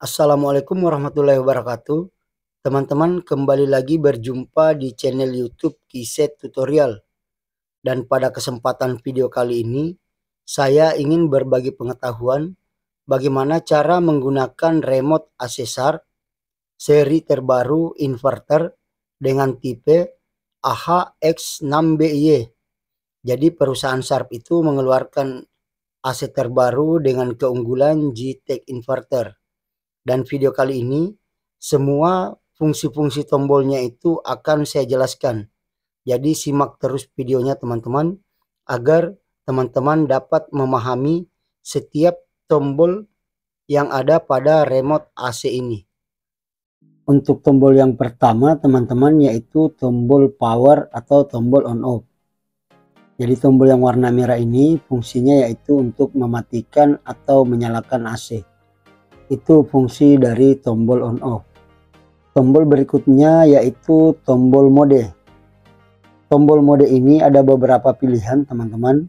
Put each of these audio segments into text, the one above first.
Assalamualaikum warahmatullahi wabarakatuh. Teman-teman, kembali lagi berjumpa di channel YouTube Kiset Tutorial. Dan pada kesempatan video kali ini, saya ingin berbagi pengetahuan bagaimana cara menggunakan remote AC Sharp seri terbaru inverter dengan tipe AHX6BY. Jadi perusahaan Sharp itu mengeluarkan AC terbaru dengan keunggulan G-Tech inverter. Dan video kali ini semua fungsi-fungsi tombolnya itu akan saya jelaskan. Jadi simak terus videonya teman-teman agar teman-teman dapat memahami setiap tombol yang ada pada remote AC ini. Untuk tombol yang pertama teman-teman yaitu tombol power atau tombol on off. Jadi tombol yang warna merah ini fungsinya yaitu untuk mematikan atau menyalakan AC. Itu fungsi dari tombol on off. Tombol berikutnya yaitu tombol mode. Tombol mode ini ada beberapa pilihan teman-teman.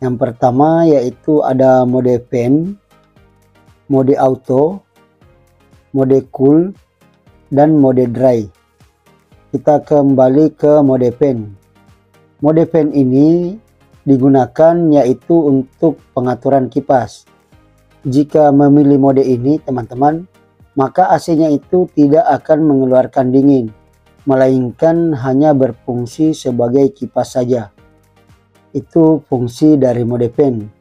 Yang pertama yaitu ada mode fan, mode auto, mode cool, dan mode dry. Kita kembali ke mode fan. Mode fan ini digunakan yaitu untuk pengaturan kipas. Jika memilih mode ini teman-teman, maka AC-nya itu tidak akan mengeluarkan dingin, melainkan hanya berfungsi sebagai kipas saja. Itu fungsi dari mode fan.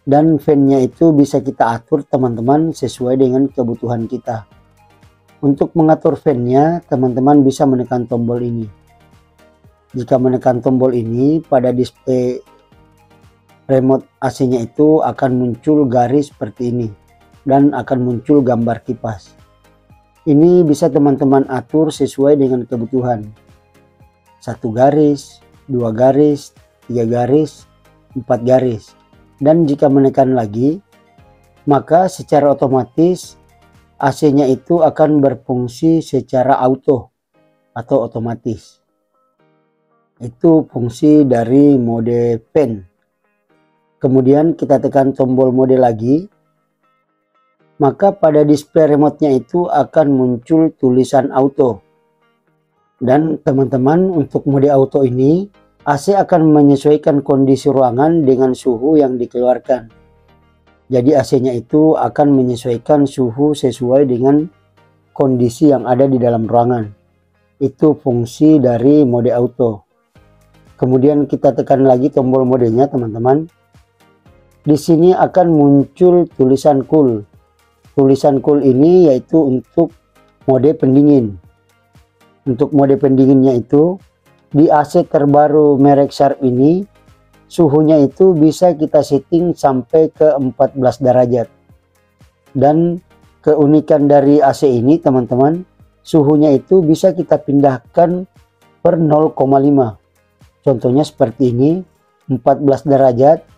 Dan fan-nya itu bisa kita atur teman-teman sesuai dengan kebutuhan kita. Untuk mengatur fan-nya, teman-teman bisa menekan tombol ini. Jika menekan tombol ini, pada display remote AC-nya itu akan muncul garis seperti ini dan akan muncul gambar kipas. Ini bisa teman-teman atur sesuai dengan kebutuhan. 1 garis, 2 garis, 3 garis, 4 garis. Dan jika menekan lagi, maka secara otomatis AC-nya itu akan berfungsi secara auto atau otomatis. Itu fungsi dari mode fan. Kemudian kita tekan tombol mode lagi, maka pada display remote-nya itu akan muncul tulisan auto. Dan teman-teman, untuk mode auto ini AC akan menyesuaikan kondisi ruangan dengan suhu yang dikeluarkan. Jadi AC-nya itu akan menyesuaikan suhu sesuai dengan kondisi yang ada di dalam ruangan. Itu fungsi dari mode auto. Kemudian kita tekan lagi tombol modenya teman-teman. Di sini akan muncul tulisan cool. Tulisan cool ini yaitu untuk mode pendingin. Untuk mode pendinginnya itu di AC terbaru merek Sharp ini suhunya itu bisa kita setting sampai ke 14 derajat. Dan keunikan dari AC ini teman-teman, suhunya itu bisa kita pindahkan per 0,5. Contohnya seperti ini, 14 derajat.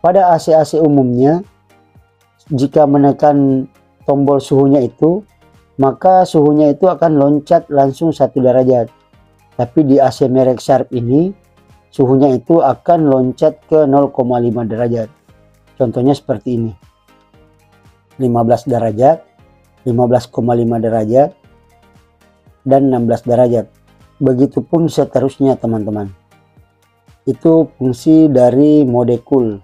Pada AC-AC umumnya, jika menekan tombol suhunya itu, maka suhunya itu akan loncat langsung 1 derajat. Tapi di AC merek Sharp ini, suhunya itu akan loncat ke 0,5 derajat. Contohnya seperti ini. 15 derajat, 15,5 derajat, dan 16 derajat. Begitupun seterusnya teman-teman. Itu fungsi dari mode cool.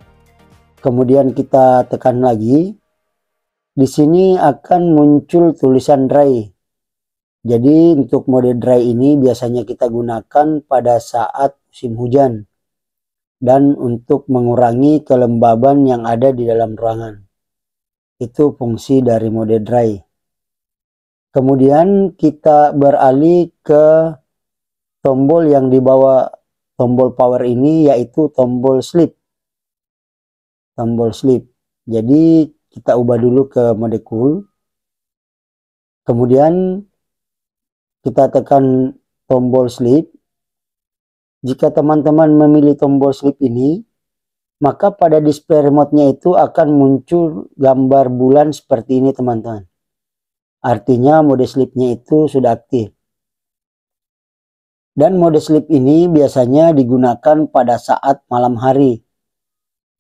Kemudian kita tekan lagi. Di sini akan muncul tulisan dry. Jadi untuk mode dry ini biasanya kita gunakan pada saat musim hujan dan untuk mengurangi kelembaban yang ada di dalam ruangan. Itu fungsi dari mode dry. Kemudian kita beralih ke tombol yang di bawah tombol power ini yaitu tombol sleep. Tombol sleep. Jadi kita ubah dulu ke mode cool. Kemudian kita tekan tombol sleep. Jika teman-teman memilih tombol sleep ini, maka pada display remote-nya itu akan muncul gambar bulan seperti ini teman-teman. Artinya mode sleep-nya itu sudah aktif. Dan mode sleep ini biasanya digunakan pada saat malam hari.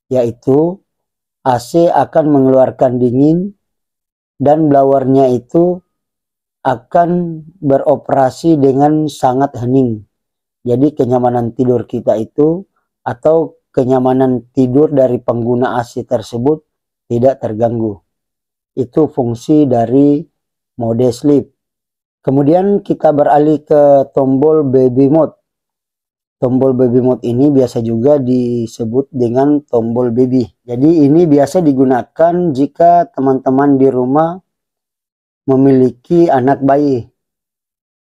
Yaitu AC akan mengeluarkan dingin dan blowernya itu akan beroperasi dengan sangat hening. Jadi kenyamanan tidur kita itu atau kenyamanan tidur dari pengguna AC tersebut tidak terganggu. Itu fungsi dari mode sleep. Kemudian kita beralih ke tombol baby mode. Tombol baby mode ini biasa juga disebut dengan tombol baby. Jadi ini biasa digunakan jika teman-teman di rumah memiliki anak bayi,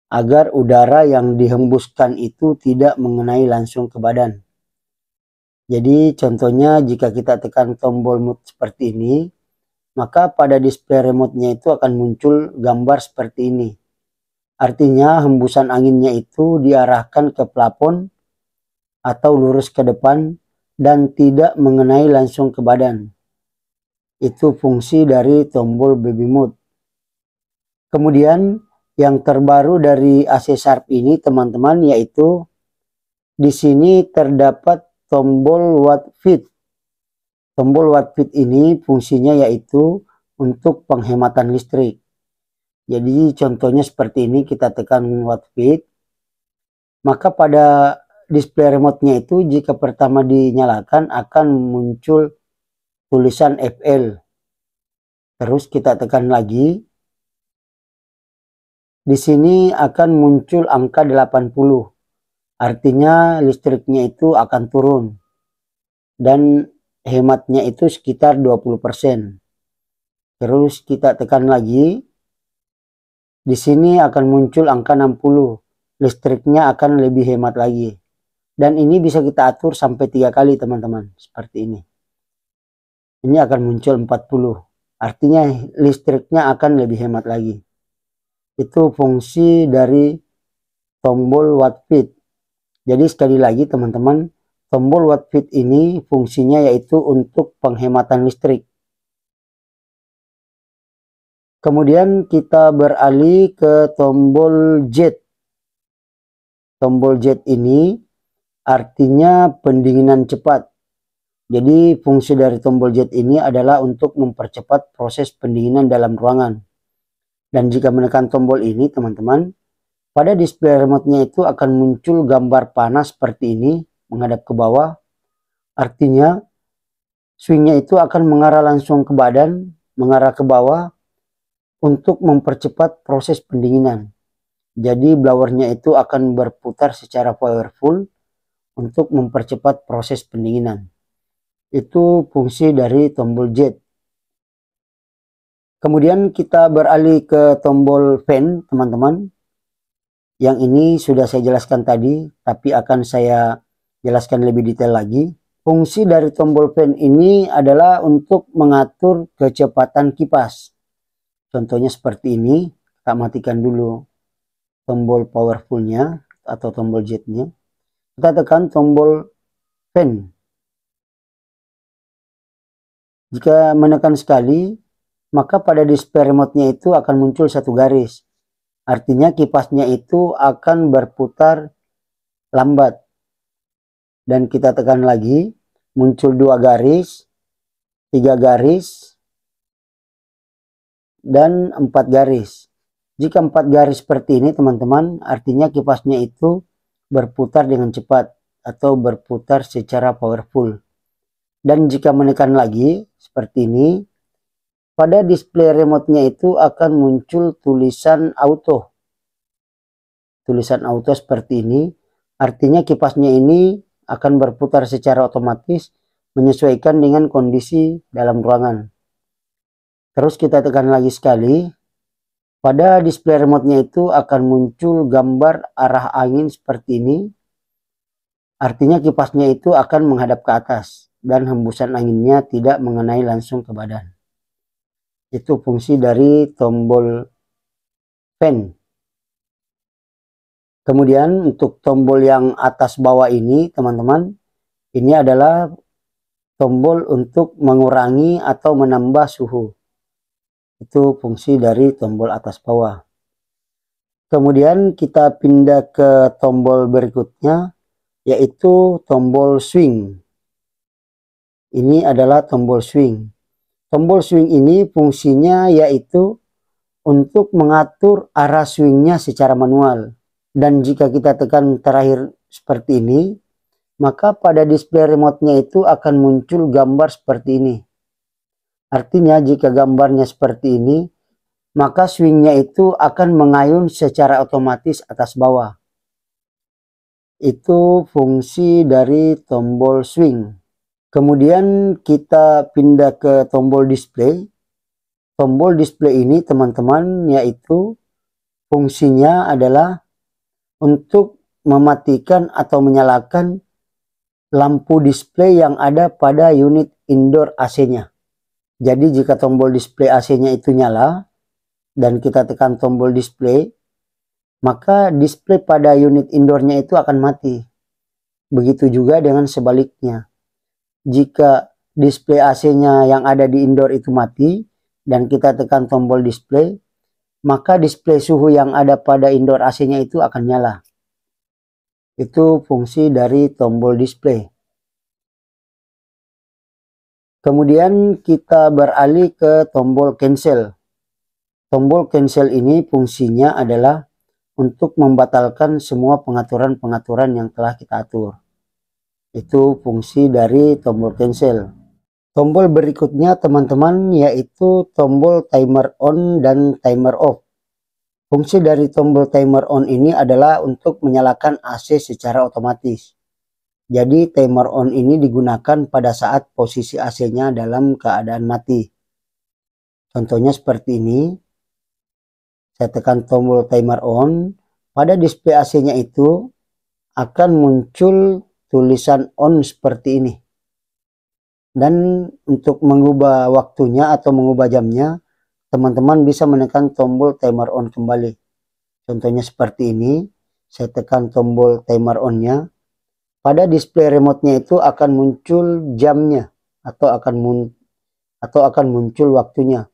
agar udara yang dihembuskan itu tidak mengenai langsung ke badan. Jadi contohnya jika kita tekan tombol mode seperti ini, maka pada display remote-nya itu akan muncul gambar seperti ini. Artinya hembusan anginnya itu diarahkan ke plafon atau lurus ke depan dan tidak mengenai langsung ke badan. Itu fungsi dari tombol baby mode. Kemudian yang terbaru dari AC Sharp ini teman-teman, yaitu di sini terdapat tombol watt feed. Tombol watt feed ini fungsinya yaitu untuk penghematan listrik. Jadi contohnya seperti ini, kita tekan watt feed, maka pada display remote-nya itu jika pertama dinyalakan akan muncul tulisan FL. Terus kita tekan lagi. Di sini akan muncul angka 80. Artinya listriknya itu akan turun. Dan hematnya itu sekitar 20%. Terus kita tekan lagi. Di sini akan muncul angka 60. Listriknya akan lebih hemat lagi. Dan ini bisa kita atur sampai 3 kali teman-teman. Seperti ini. Ini akan muncul 40. Artinya listriknya akan lebih hemat lagi. Itu fungsi dari tombol watt feed. Jadi sekali lagi teman-teman, tombol watt feed ini fungsinya yaitu untuk penghematan listrik. Kemudian kita beralih ke tombol jet. Tombol jet ini artinya pendinginan cepat. Jadi fungsi dari tombol jet ini adalah untuk mempercepat proses pendinginan dalam ruangan. Dan jika menekan tombol ini teman-teman, pada display remote-nya itu akan muncul gambar panas seperti ini menghadap ke bawah. Artinya swingnya itu akan mengarah langsung ke badan, mengarah ke bawah untuk mempercepat proses pendinginan. Jadi blowernya itu akan berputar secara powerful untuk mempercepat proses pendinginan. Itu fungsi dari tombol jet. Kemudian kita beralih ke tombol fan teman-teman. Yang ini sudah saya jelaskan tadi, tapi akan saya jelaskan lebih detail lagi. Fungsi dari tombol fan ini adalah untuk mengatur kecepatan kipas. Contohnya seperti ini, kita matikan dulu tombol powerfulnya atau tombol jetnya. Kita tekan tombol fan. Jika menekan sekali, maka pada display remote-nya itu akan muncul satu garis. Artinya kipasnya itu akan berputar lambat. Dan kita tekan lagi, muncul 2 garis, 3 garis, dan 4 garis. Jika 4 garis seperti ini teman-teman, artinya kipasnya itu berputar dengan cepat atau berputar secara powerful. Dan jika menekan lagi seperti ini, pada display remote-nya itu akan muncul tulisan auto. Tulisan auto seperti ini, artinya kipasnya ini akan berputar secara otomatis menyesuaikan dengan kondisi dalam ruangan. Terus kita tekan lagi sekali. Pada display remote-nya itu akan muncul gambar arah angin seperti ini. Artinya kipasnya itu akan menghadap ke atas dan hembusan anginnya tidak mengenai langsung ke badan. Itu fungsi dari tombol fan. Kemudian untuk tombol yang atas bawah ini teman-teman, ini adalah tombol untuk mengurangi atau menambah suhu. Itu fungsi dari tombol atas bawah. Kemudian kita pindah ke tombol berikutnya, yaitu tombol swing. Ini adalah tombol swing. Tombol swing ini fungsinya yaitu untuk mengatur arah swingnya secara manual. Dan jika kita tekan terakhir seperti ini, maka pada display remote-nya itu akan muncul gambar seperti ini. Artinya jika gambarnya seperti ini, maka swingnya itu akan mengayun secara otomatis atas bawah. Itu fungsi dari tombol swing. Kemudian kita pindah ke tombol display. Tombol display ini teman-teman yaitu fungsinya adalah untuk mematikan atau menyalakan lampu display yang ada pada unit indoor AC-nya. Jadi jika tombol display AC-nya itu nyala dan kita tekan tombol display, maka display pada unit indoornya itu akan mati. Begitu juga dengan sebaliknya. Jika display AC-nya yang ada di indoor itu mati dan kita tekan tombol display, maka display suhu yang ada pada indoor AC-nya itu akan nyala. Itu fungsi dari tombol display. Kemudian kita beralih ke tombol cancel. Tombol cancel ini fungsinya adalah untuk membatalkan semua pengaturan-pengaturan yang telah kita atur. Itu fungsi dari tombol cancel. Tombol berikutnya teman-teman yaitu tombol timer on dan timer off. Fungsi dari tombol timer on ini adalah untuk menyalakan AC secara otomatis. Jadi timer on ini digunakan pada saat posisi AC-nya dalam keadaan mati. Contohnya seperti ini. Saya tekan tombol timer on. Pada display AC-nya itu akan muncul tulisan on seperti ini. Dan untuk mengubah waktunya atau mengubah jamnya, teman-teman bisa menekan tombol timer on kembali. Contohnya seperti ini, saya tekan tombol timer on-nya. Pada display remote-nya itu akan muncul jamnya atau akan muncul waktunya.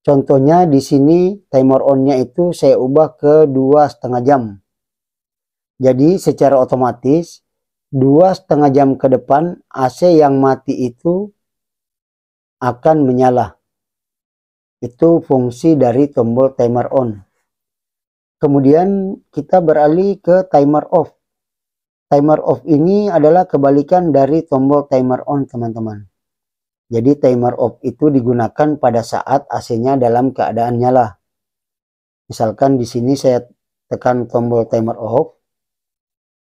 Contohnya di sini timer on-nya itu saya ubah ke 2,5 jam. Jadi secara otomatis 2,5 jam ke depan AC yang mati itu akan menyala. Itu fungsi dari tombol timer on. Kemudian kita beralih ke timer off. Timer off ini adalah kebalikan dari tombol timer on, teman-teman. Jadi timer off itu digunakan pada saat AC-nya dalam keadaan nyala. Misalkan di sini saya tekan tombol timer off.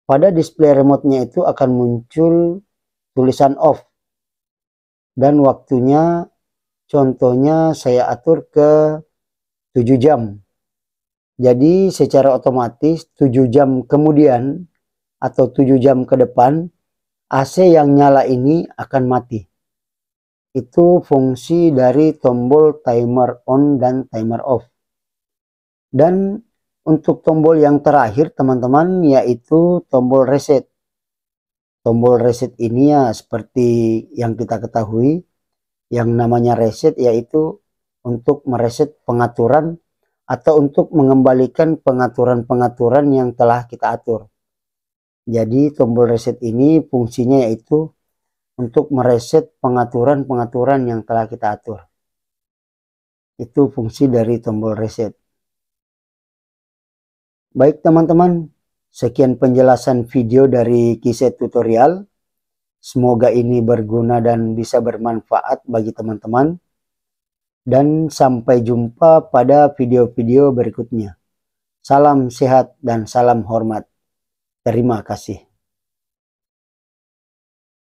Pada display remote-nya itu akan muncul tulisan off. Dan waktunya contohnya saya atur ke 7 jam. Jadi secara otomatis 7 jam kemudian atau 7 jam ke depan AC yang nyala ini akan mati. Itu fungsi dari tombol timer on dan timer off. Dan untuk tombol yang terakhir teman-teman yaitu tombol reset. Tombol reset ini ya seperti yang kita ketahui, yang namanya reset yaitu untuk mereset pengaturan atau untuk mengembalikan pengaturan-pengaturan yang telah kita atur. Jadi tombol reset ini fungsinya yaitu untuk mereset pengaturan-pengaturan yang telah kita atur. Itu fungsi dari tombol reset. Baik teman-teman, sekian penjelasan video dari Kiset Tutorial. Semoga ini berguna dan bisa bermanfaat bagi teman-teman. Dan sampai jumpa pada video-video berikutnya. Salam sehat dan salam hormat. Terima kasih.